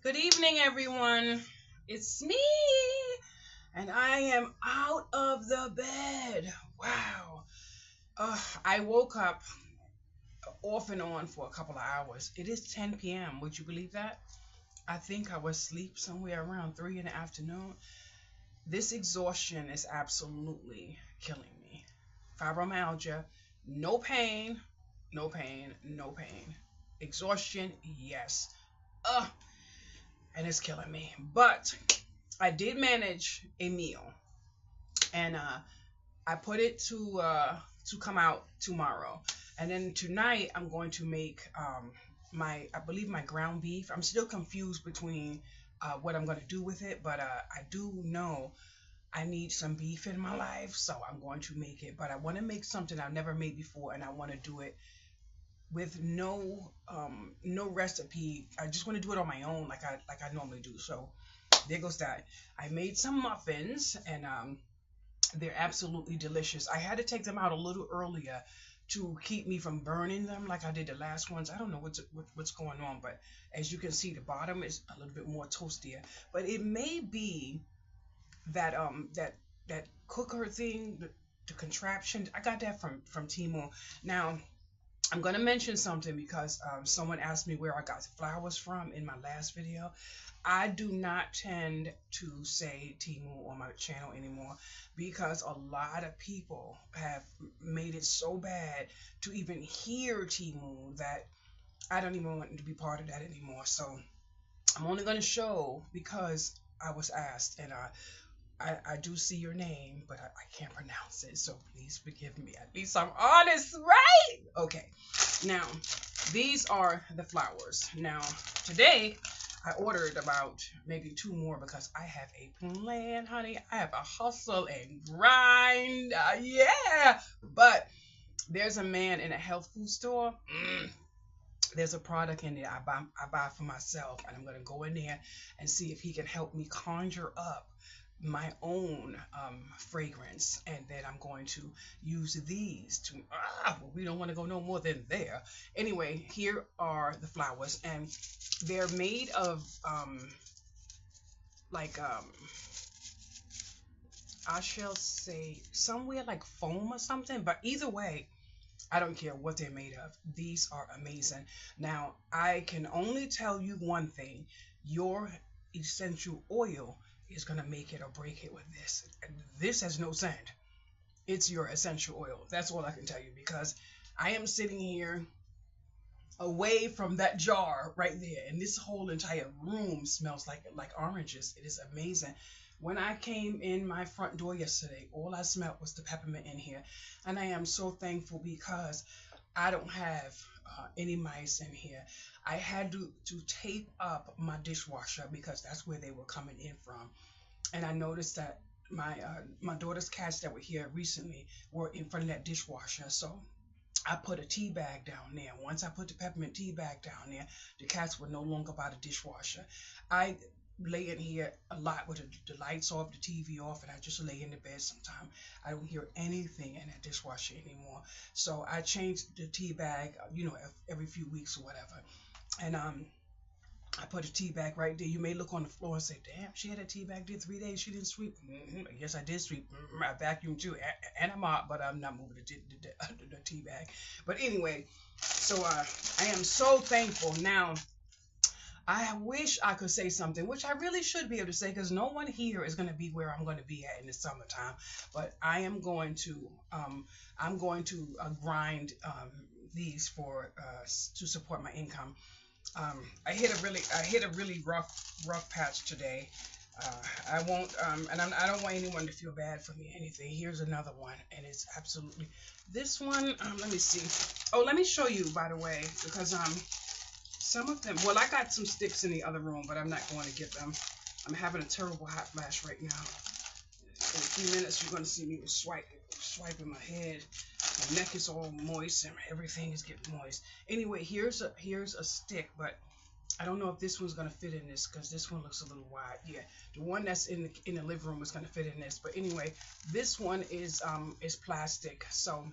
Good evening, everyone. It's me, and I am out of the bed. Wow. I woke up off and on for a couple of hours. It is 10 p.m. Would you believe that? I think I was asleep somewhere around 3 in the afternoon. This exhaustion is absolutely killing me. Fibromyalgia, no pain, no pain, no pain. Exhaustion, yes. Ugh, and it's killing me. But I did manage a meal, and I put it to come out tomorrow. And then tonight I'm going to make my I believe my ground beef. I'm still confused between what I'm going to do with it, but I do know I need some beef in my life, so I'm going to make it. But I want to make something I've never made before, and I want to do it with no recipe. I just want to do it on my own, like I normally do. So there goes that. I made some muffins, and they're absolutely delicious. I had to take them out a little earlier to keep me from burning them like I did the last ones. I don't know what's going on, but as you can see, the bottom is a little bit more toastier. But it may be that that cooker thing, the contraption. I got that from Temu. Now I'm going to mention something because someone asked me where I got the flowers from in my last video. I do not tend to say Temu on my channel anymore because a lot of people have made it so bad to even hear Temu that I don't even want to be part of that anymore. So I'm only going to show because I was asked, and I do see your name, but I can't pronounce it, so please forgive me. At least I'm honest, right? Okay. Now, these are the flowers. Now, today, I ordered about maybe two more because I have a plan, honey. I have a hustle and grind. Yeah. But there's a man in a health food store. There's a product in there I buy for myself, and I'm going to go in there and see if he can help me conjure up my own fragrance, and then I'm going to use these to well, we don't want to go no more than there. Anyway, here are the flowers, and they're made of like I shall say somewhere like foam or something, but either way, I don't care what they're made of. These are amazing. Now, I can only tell you one thing. Your essential oil is going to make it or break it with this. This has no scent. It's your essential oil. That's all I can tell you because I am sitting here away from that jar right there, and this whole entire room smells like oranges. It is amazing. When I came in my front door yesterday, all I smelled was the peppermint in here, and I am so thankful because I don't have any mice in here. I had to tape up my dishwasher because that's where they were coming in from, and I noticed that my daughter's cats that were here recently were in front of that dishwasher, so I put a tea bag down there. Once I put the peppermint tea bag down there, the cats were no longer by the dishwasher. I lay in here a lot with the lights off, the TV off, and I just lay in the bed sometimes. I don't hear anything in that dishwasher anymore. So I changed the tea bag, every few weeks or whatever. And I put a tea bag right there. You may look on the floor and say, damn, she had a tea bag there 3 days. She didn't sweep. Yes, I did sweep. I vacuumed too. And I'm out, but I'm not moving the tea bag. But anyway, so I am so thankful. Now, I wish I could say something, which I really should be able to say, because no one here is going to be where I'm going to be at in the summertime. But I am going to, grind these for to support my income. I hit a really rough patch today. I won't, and I don't want anyone to feel bad for me or anything. Here's another one, and it's absolutely this one. Let me see. Oh, let me show you, by the way, because some of them. Well, I got some sticks in the other room, but I'm not going to get them. I'm having a terrible hot flash right now. In a few minutes, you're going to see me swiping my head. My neck is all moist, and everything is getting moist. Anyway, here's a stick, but I don't know if this one's going to fit in this because this one looks a little wide. Yeah, the one that's in the living room is going to fit in this. But anyway, this one is plastic, so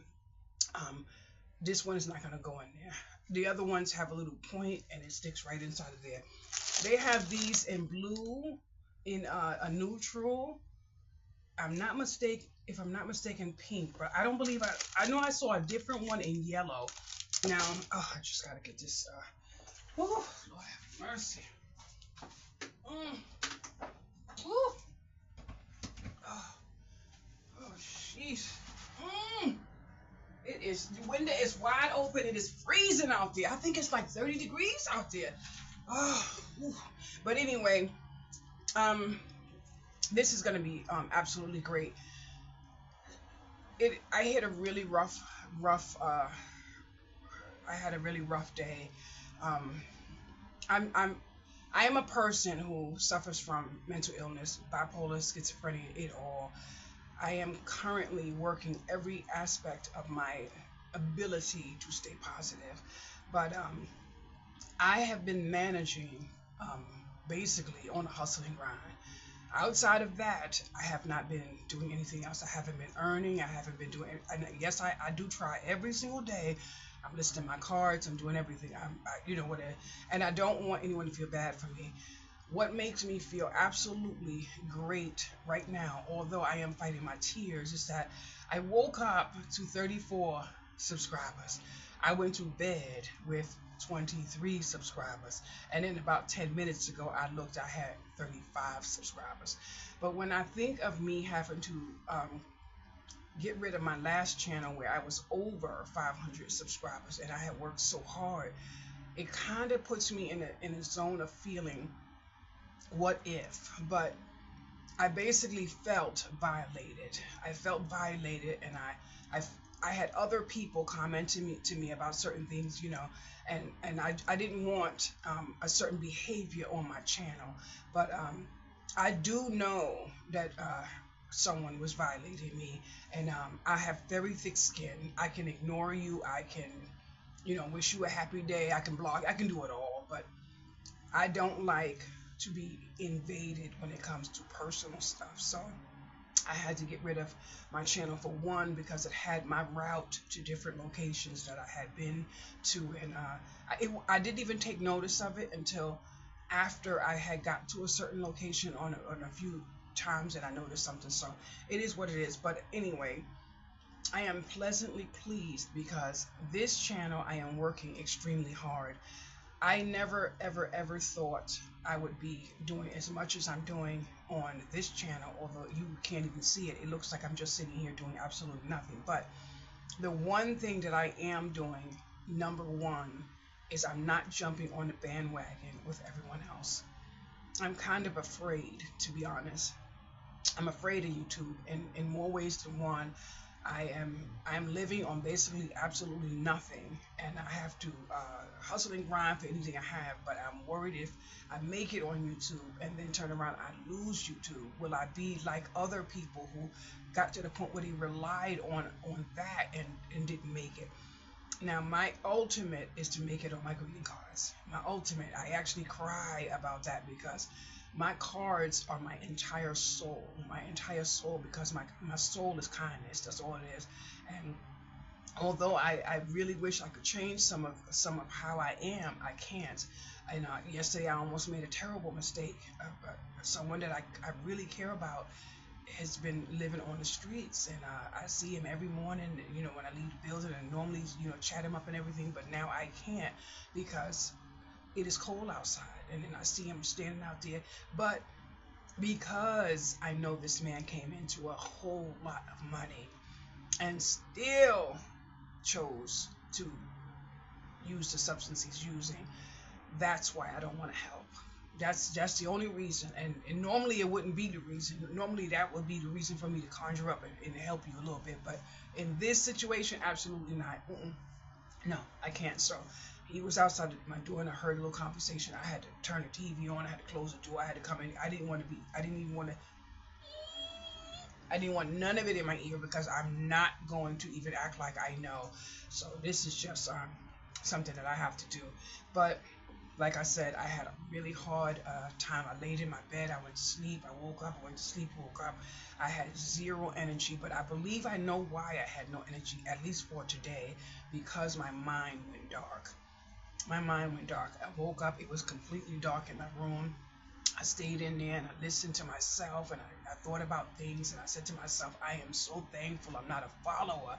this one is not going to go in there. The other ones have a little point and it sticks right inside of there. They have these in blue, in a neutral. If I'm not mistaken, pink, but I don't believe I know I saw a different one in yellow. Now, oh, I just gotta get this. Oh, Lord have mercy. Mm. Oh, oh, oh, jeez. Mm. It is. The window is wide open. It is freezing out there. I think it's like 30 degrees out there. Oh, whew. But anyway, this is gonna be absolutely great. I had a really rough. I had a really rough day. Um, I am a person who suffers from mental illness, bipolar, schizophrenia, it all. I am currently working every aspect of my ability to stay positive, but I have been managing um, basically on a hustling grind. Outside of that, I have not been doing anything else. I haven't been earning. I haven't been doing. And yes, I do try every single day. I'm listing my cards. I'm doing everything. You know what? And I don't want anyone to feel bad for me. What makes me feel absolutely great right now, although I am fighting my tears, is that I woke up to 34 subscribers. I went to bed with 23 subscribers, and then about 10 minutes ago I looked, I had 35 subscribers. But when I think of me having to get rid of my last channel where I was over 500 subscribers and I had worked so hard, it kind of puts me in a zone of feeling what if. But I basically felt violated. I felt violated, and I had other people comment to me about certain things, you know, and I didn't want a certain behavior on my channel, but I do know that someone was violating me, and I have very thick skin. I can ignore you. I can, you know, wish you a happy day. I can block. I can do it all, but I don't like to be invaded when it comes to personal stuff. So I had to get rid of my channel, for one, because it had my route to different locations that I had been to, and I didn't even take notice of it until after I had got to a certain location on a few times, and I noticed something. So it is what it is. But anyway, I am pleasantly pleased because this channel, I am working extremely hard. I never, ever thought I would be doing as much as I'm doing on this channel, although you can't even see it. It looks like I'm just sitting here doing absolutely nothing. But the one thing that I am doing, number one, is I'm not jumping on the bandwagon with everyone else. I'm kind of afraid, to be honest. I'm afraid of YouTube in more ways than one. I am living on basically absolutely nothing, and I have to hustle and grind for anything I have. But I'm worried if I make it on YouTube and then turn around, I lose YouTube. Will I be like other people who got to the point where they relied on that and didn't make it? Now, my ultimate is to make it on my greeting cards. My ultimate, I actually cry about that because my cards are my entire soul. My entire soul, because my soul is kindness. That's all it is. And although I really wish I could change some of how I am, I can't. And yesterday I almost made a terrible mistake. Someone that I really care about has been living on the streets, and I see him every morning, you know, when I leave the building, and normally, you know, chat him up and everything, but now I can't because it is cold outside, and then I see him standing out there. But because I know this man came into a whole lot of money and still chose to use the substance he's using, that's why I don't want to help. That's the only reason, and normally it wouldn't be the reason. Normally that would be the reason for me to conjure up and help you a little bit, but in this situation, absolutely not. No, I can't. So he was outside my door, and I heard a little conversation. I had to turn the TV on. I had to close the door. I had to come in. I didn't want none of it in my ear because I'm not going to even act like I know. So this is just something that I have to do. But like I said, I had a really hard time. I laid in my bed. I went to sleep. I woke up. I went to sleep. Woke up. I had zero energy. But I believe I know why I had no energy, at least for today, because my mind went dark. My mind went dark. I woke up, it was completely dark in my room. I stayed in there and I listened to myself, and I thought about things, and I said to myself, I am so thankful I'm not a follower,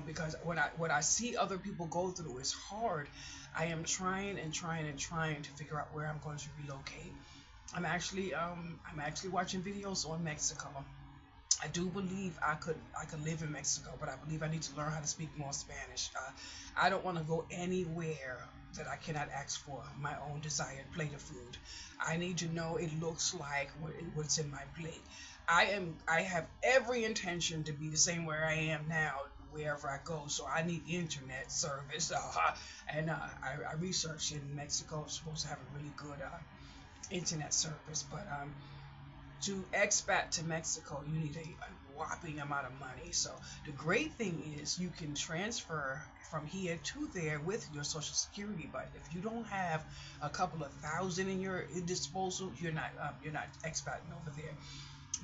because what I see other people go through is hard. I am trying and trying and trying to figure out where I'm going to relocate. I'm actually watching videos on Mexico. I do believe I could live in Mexico, but I believe I need to learn how to speak more Spanish. I don't want to go anywhere that I cannot ask for my own desired plate of food. I need to know it looks like what's in my plate. I have every intention to be the same where I am now wherever I go. So I need internet service. I researched in Mexico is supposed to have a really good internet service, but to expat to Mexico, you need a whopping amount of money. So the great thing is you can transfer from here to there with your social security, but if you don't have a couple of thousand in your disposal, you're not expating over there.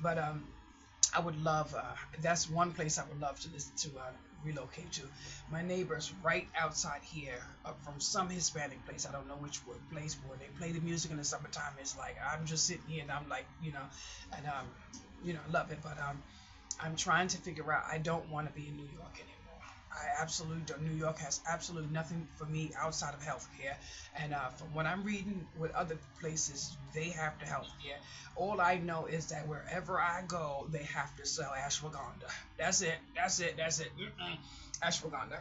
But I would love. That's one place I would love to relocate to. My neighbors right outside here, from some Hispanic place. I don't know which place where they play the music in the summertime. It's like I'm just sitting here and I'm like, and love it. But I'm trying to figure out. I don't want to be in New York anymore. I absolutely don't. New York has absolutely nothing for me outside of healthcare. And from what I'm reading with other places, they have the healthcare. All I know is that wherever I go, they have to sell ashwagandha. That's it. That's it. That's it. Ashwagandha.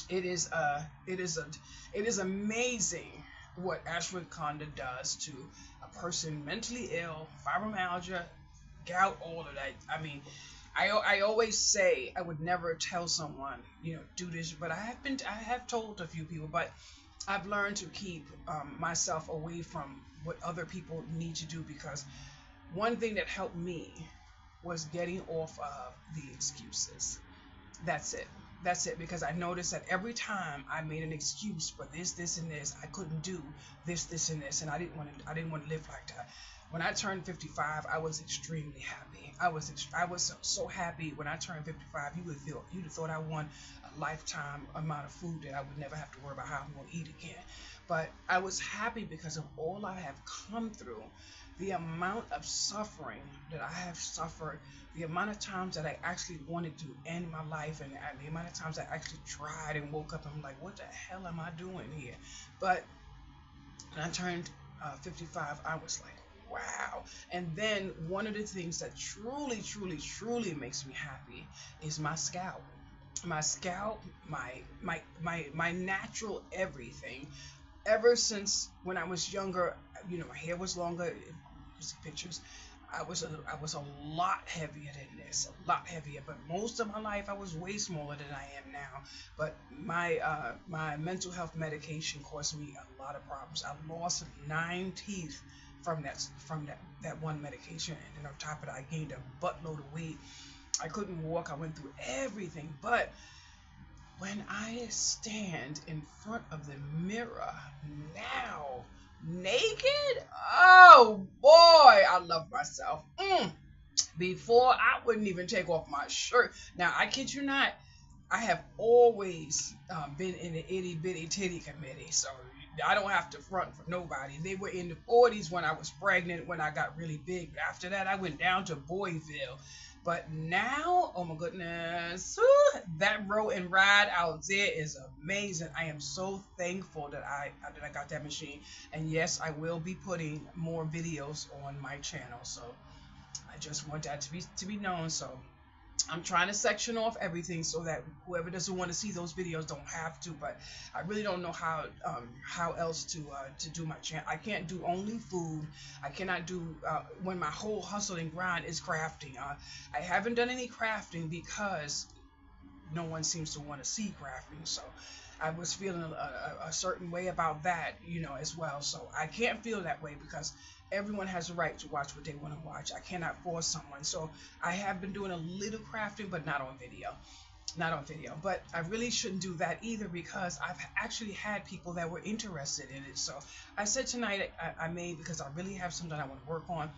It is amazing what ashwagandha does to a person mentally ill, fibromyalgia, gout, all of that. I mean, I always say I would never tell someone, do this, but I have told a few people, but I've learned to keep myself away from what other people need to do, because one thing that helped me was getting off of the excuses. That's it. That's it. Because I noticed that every time I made an excuse for this, and this, I couldn't do this, and this, and I didn't want to live like that. When I turned 55, I was extremely happy. I was so happy when I turned 55. You'd have thought I won a lifetime amount of food that I would never have to worry about how I'm going to eat again. But I was happy because of all I have come through, the amount of suffering that I have suffered, the amount of times that I actually wanted to end my life, and the amount of times I actually tried and woke up and I'm like, what the hell am I doing here? But when I turned 55, I was like, wow. And then one of the things that truly, truly, truly makes me happy is my scalp. My scalp, my natural everything. Ever since when I was younger, my hair was longer. You see pictures. I was a lot heavier than this, a lot heavier. But most of my life, I was way smaller than I am now. But my mental health medication caused me a lot of problems. I lost 9 teeth from that one medication, and then on top of that, I gained a buttload of weight. I couldn't walk. I went through everything, but when I stand in front of the mirror now, naked, oh boy, I love myself. Before, I wouldn't even take off my shirt. Now, I kid you not, I have always been in the itty bitty titty committee, so I don't have to front for nobody. They were in the 40s when I was pregnant, when I got really big. After that, I went down to Boyville. But now, oh my goodness, that row and ride out there is amazing. I am so thankful that I got that machine. And yes, I will be putting more videos on my channel. So I just want that to be known. So I'm trying to section off everything so that whoever doesn't want to see those videos don't have to. But I really don't know how else to do my channel. I can't do only food. I cannot do when my whole hustle and grind is crafting. I haven't done any crafting because no one seems to want to see crafting. So I was feeling a certain way about that, as well. So I can't feel that way because everyone has a right to watch what they want to watch. I cannot force someone. So I have been doing a little crafting, but not on video. Not on video. But I really shouldn't do that either because I've actually had people that were interested in it. So I said tonight I made because I really have something I want to work on.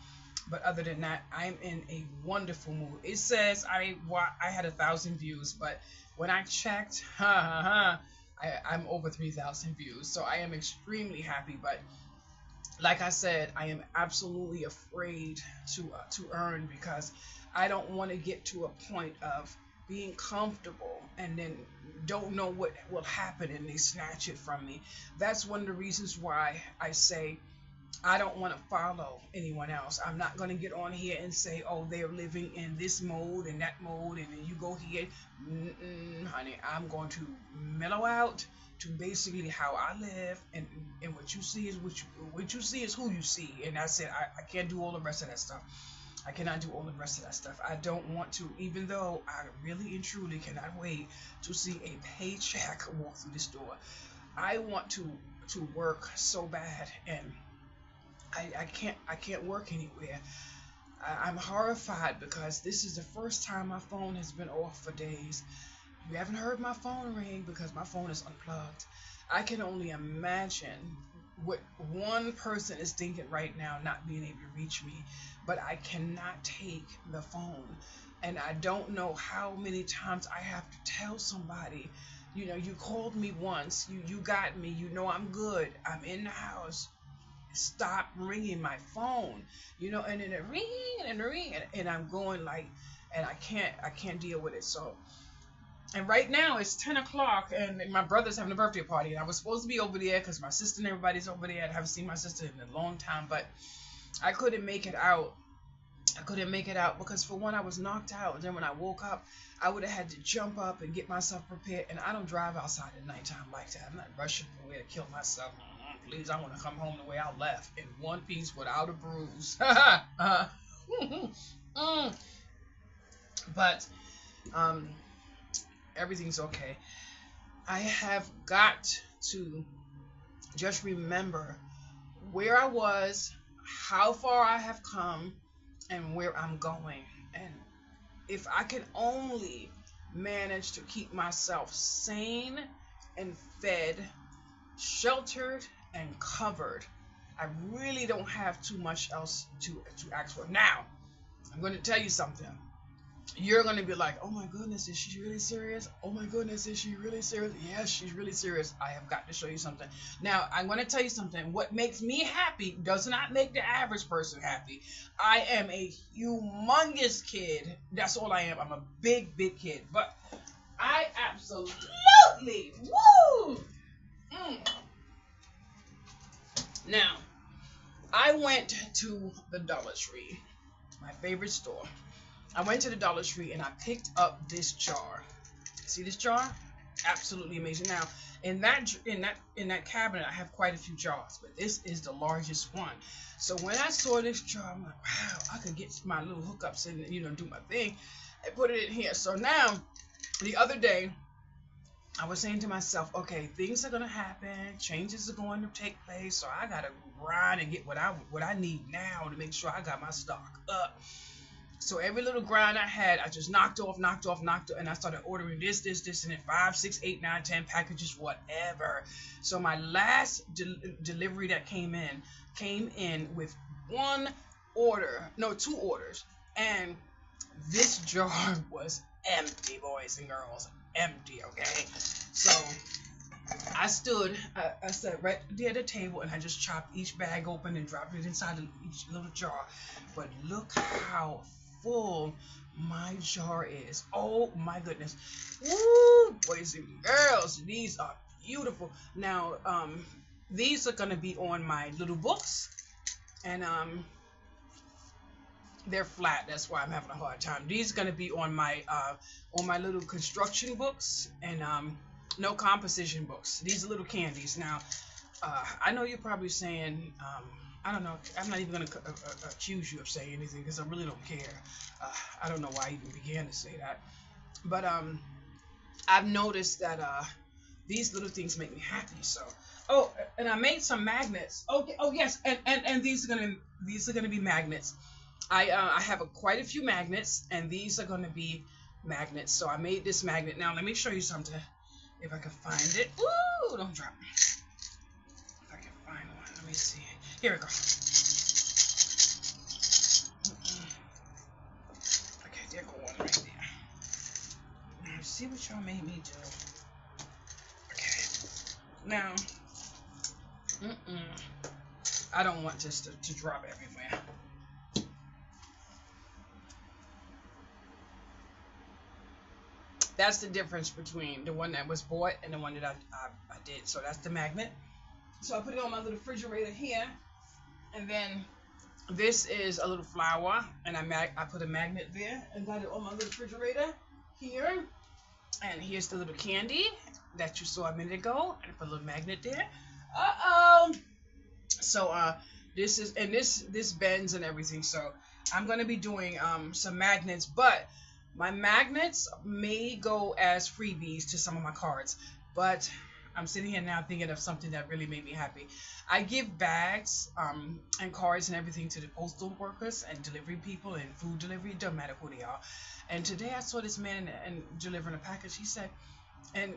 But other than that, I'm in a wonderful mood. It says I had 1,000 views, but when I checked, I'm over 3,000 views, so I am extremely happy. But like I said, I am absolutely afraid to earn, because I don't want to get to a point of being comfortable and then don't know what will happen and they snatch it from me. That's one of the reasons why I say I don't want to follow anyone else. I'm not going to get on here and say, oh, they're living in this mode and that mode, and then you go here. Honey, I'm going to mellow out to basically how I live, and what you see is what you see is who you see. And I said I can't do all the rest of that stuff. I cannot do all the rest of that stuff. I don't want to, even though I really and truly cannot wait to see a paycheck walk through this door. I want to work so bad, and I can't work anywhere. I'm horrified because this is the first time my phone has been off for days. You haven't heard my phone ring because my phone is unplugged. I can only imagine what one person is thinking right now, not being able to reach me. But I cannot take the phone. And I don't know how many times I have to tell somebody, you know, you called me once, you got me, you know I'm good, I'm in the house. Stop ringing my phone, you know, and then it ring and ring, and I'm going like, and I can't deal with it. So, and right now it's 10 o'clock, and my brother's having a birthday party, and I was supposed to be over there because my sister and everybody's over there. I haven't seen my sister in a long time, but I couldn't make it out. I couldn't make it out because, for one, I was knocked out. And then when I woke up, I would have had to jump up and get myself prepared. And I don't drive outside at nighttime like that. I'm not rushing away to kill myself. Please, I want to come home the way I left, in one piece without a bruise. But everything's okay. I have got to just remember where I was, how far I have come, and where I'm going. And if I can only manage to keep myself sane and fed, sheltered and covered, I really don't have too much else to ask for. Now, I'm going to tell you something. You're going to be like, oh my goodness, is she really serious? Oh my goodness, is she really serious? Yes, she's really serious. I have got to show you something. Now, I'm going to tell you something. What makes me happy does not make the average person happy. I am a humongous kid. That's all I am. I'm a big, big kid. But I absolutely, woo! Now, I went to the Dollar Tree, my favorite store. I went to the Dollar Tree and I picked up this jar. See this jar? Absolutely amazing. Now, in that cabinet, I have quite a few jars, but this is the largest one. So when I saw this jar, I'm like, wow, I could get my little hookups and, you know, do my thing and put it in here. So now, the other day, I was saying to myself, okay, things are gonna happen, changes are going to take place, so I gotta grind and get what I need now to make sure I got my stock up. So every little grind I had, I just knocked off, and I started ordering this, and then 5, 6, 8, 9, 10 packages, whatever. So my last delivery that came in with two orders, and this jar was empty, boys and girls, empty. Okay, so I sat right there at the table, and I just chopped each bag open and dropped it inside each little jar. But look how full my jar is. Oh my goodness. Woo, boys and girls, these are beautiful. Now, these are gonna be on my little books, and they're flat. That's why I'm having a hard time. These are gonna be on my little construction books, and no composition books. These are little candies. Now, I know you're probably saying, I don't know. I'm not even going to accuse you of saying anything because I really don't care. I don't know why I even began to say that. But I've noticed that these little things make me happy. So, oh, and I made some magnets. Okay. Oh yes, and these are gonna be magnets. I have quite a few magnets, and these are gonna be magnets. So I made this magnet. Now let me show you something. If I can find it. Ooh, don't drop me. If I can find one, let me see. Here we go. Okay, there go one right there. Now see what y'all made me do. Okay, Now, I don't want this to drop everywhere. That's the difference between the one that was bought and the one that I did. So that's the magnet. So I put it on my little refrigerator here. And then this is a little flower. And I put a magnet there and got it on my little refrigerator here. And here's the little candy that you saw a minute ago. And I put a little magnet there. So this is, and this bends and everything. So I'm going to be doing some magnets, but my magnets may go as freebies to some of my cards, but I'm sitting here now thinking of something that really made me happy. I give bags and cards and everything to the postal workers and delivery people and food delivery, it doesn't matter who they are. And today I saw this man and delivering a package. He said, and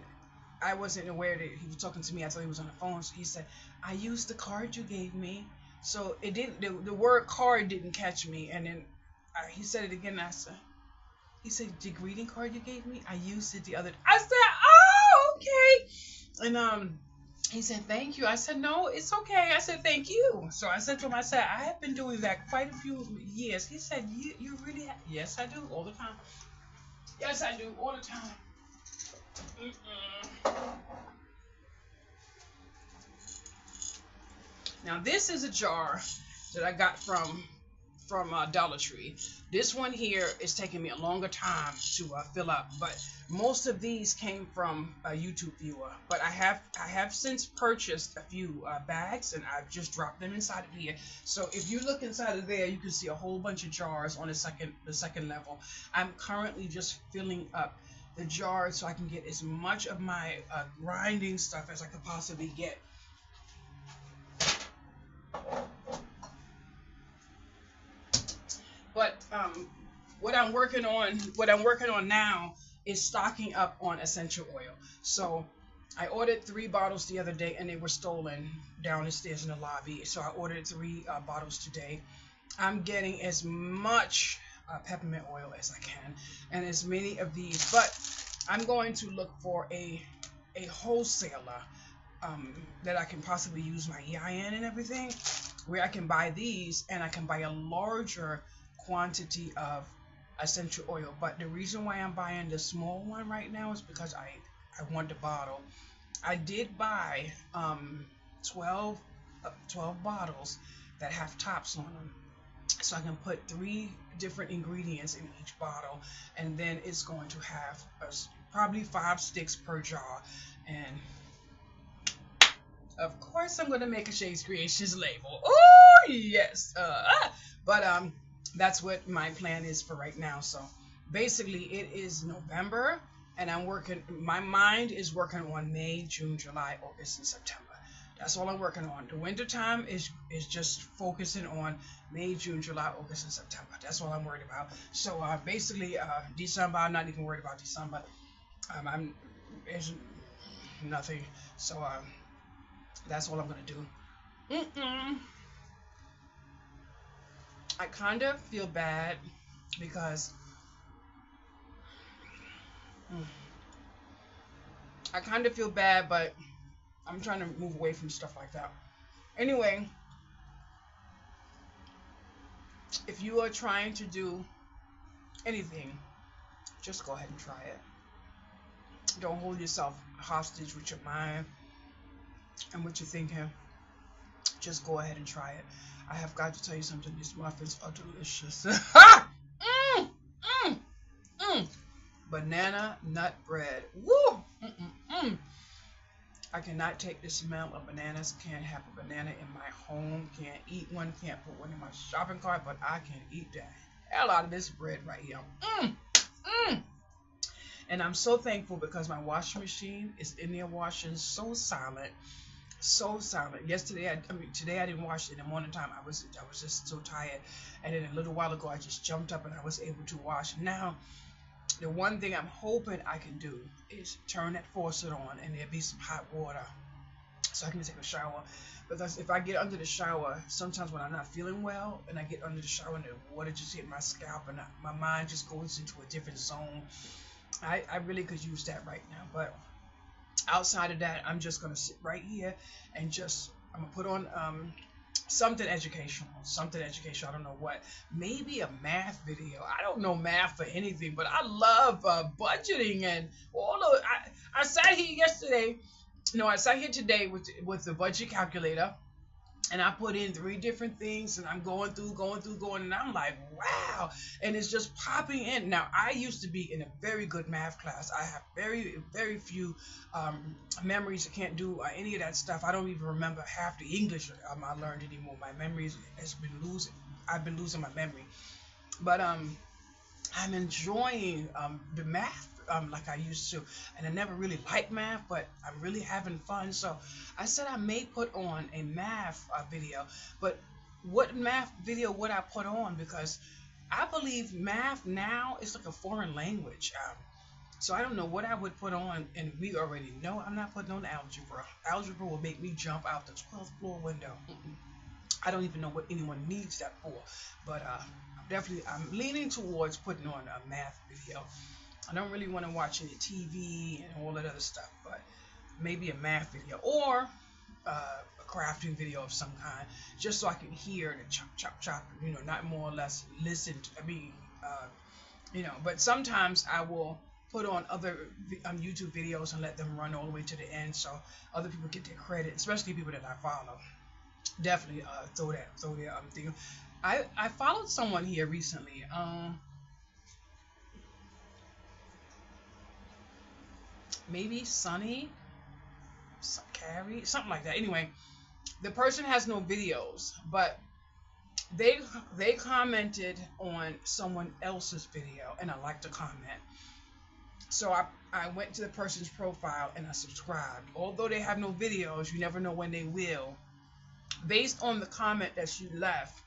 I wasn't aware that he was talking to me. I thought he was on the phone. So he said, I used the card you gave me. So it didn't, the word card didn't catch me. And then he said it again. And I said, he said, the greeting card you gave me, I used it the other day. I said, oh, okay. And he said, thank you. I said, no, it's okay. I said, thank you. So I said to him, I said, I have been doing that quite a few years. He said, you really have? Yes, I do, all the time. Yes, I do, all the time. Now, this is a jar that I got from Dollar Tree. This one here is taking me a longer time to fill up, but most of these came from a YouTube viewer. But I have since purchased a few bags, and I've just dropped them inside of here. So if you look inside of there, you can see a whole bunch of jars on the second level. I'm currently just filling up the jars so I can get as much of my grinding stuff as I could possibly get. But what I'm working on now is stocking up on essential oil. So I ordered 3 bottles the other day, and they were stolen down the stairs in the lobby. So I ordered 3 bottles today. I'm getting as much peppermint oil as I can, and as many of these. But I'm going to look for a wholesaler that I can possibly use my EIN and everything, where I can buy these, and I can buy a larger quantity of essential oil. But the reason why I'm buying the small one right now is because I want the bottle. I did buy 12 bottles that have tops on them, so I can put 3 different ingredients in each bottle, and then it's going to have probably 5 sticks per jar. And of course I'm going to make a Shay's Creations label. Oh yes. But that's what my plan is for right now. So basically it is November, and I'm working, my mind is working on May, June, July, August, and September. That's all I'm working on. The winter time is just focusing on May, June, July, August, and September. That's all I'm worried about. So basically December, I'm not even worried about December. It's nothing. So that's all I'm gonna do. I kind of feel bad because I kind of feel bad, but I'm trying to move away from stuff like that. Anyway, if you are trying to do anything, just go ahead and try it. Don't hold yourself hostage with your mind and what you're thinking. Just go ahead and try it. I have got to tell you something. These muffins are delicious. Banana nut bread. Woo! I cannot take the smell of bananas. Can't have a banana in my home. Can't eat one. Can't put one in my shopping cart. But I can eat the hell out of this bread right here. And I'm so thankful because my washing machine is in there washing so silent. So silent. Yesterday, today I didn't wash it in the morning time. I was just so tired. And then a little while ago, I just jumped up and I was able to wash. Now, the one thing I'm hoping I can do is turn that faucet on and there'll be some hot water so I can take a shower. Because if I get under the shower, sometimes when I'm not feeling well and I get under the shower and the water just hit my scalp and my mind just goes into a different zone, I really could use that right now. But outside of that, I'm just gonna sit right here and I'm gonna put on something educational, I don't know what, maybe a math video. I don't know math for anything, but I love budgeting and all of. I sat here yesterday. No, I sat here today with the budget calculator, and I put in 3 different things, and I'm going through, and I'm like, wow, and it's just popping in. Now, I used to be in a very good math class. I have very, very few memories. I can't do any of that stuff. I don't even remember half the English I learned anymore. My memory has been losing. I've been losing my memory, but I'm enjoying the math like I used to, and I never really liked math, but I'm really having fun. So I said I may put on a math video, but what math video would I put on? Because I believe math now is like a foreign language. So I don't know what I would put on, and we already know I'm not putting on algebra. Algebra will make me jump out the 12th floor window. I don't even know what anyone needs that for, but I'm leaning towards putting on a math video. I don't really want to watch any TV and all that other stuff, but maybe a math video or a crafting video of some kind, just so I can hear the chop, chop, chop, not more or less listen to, but sometimes I will put on other YouTube videos and let them run all the way to the end so other people get their credit, especially people that I follow. Definitely throw their thing. I followed someone here recently. Maybe Sunny, Carrie, something like that. Anyway, the person has no videos, but they commented on someone else's video, and I liked the comment. So I went to the person's profile and I subscribed. Although they have no videos, you never know when they will. Based on the comment that she left,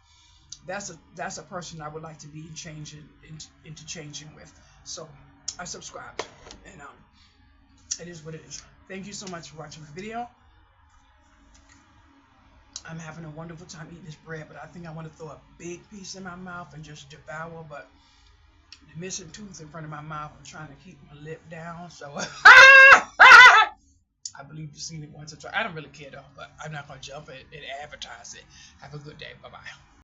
that's a person I would like to be interchanging with. So I subscribed, and it is what it is. Thank you so much for watching my video. I'm having a wonderful time eating this bread, but I think I want to throw a big piece in my mouth and just devour, but the missing tooth in front of my mouth, I'm trying to keep my lip down, so I believe you've seen it once or twice. I don't really care though, but I'm not going to jump it and advertise it. Have a good day. Bye-bye.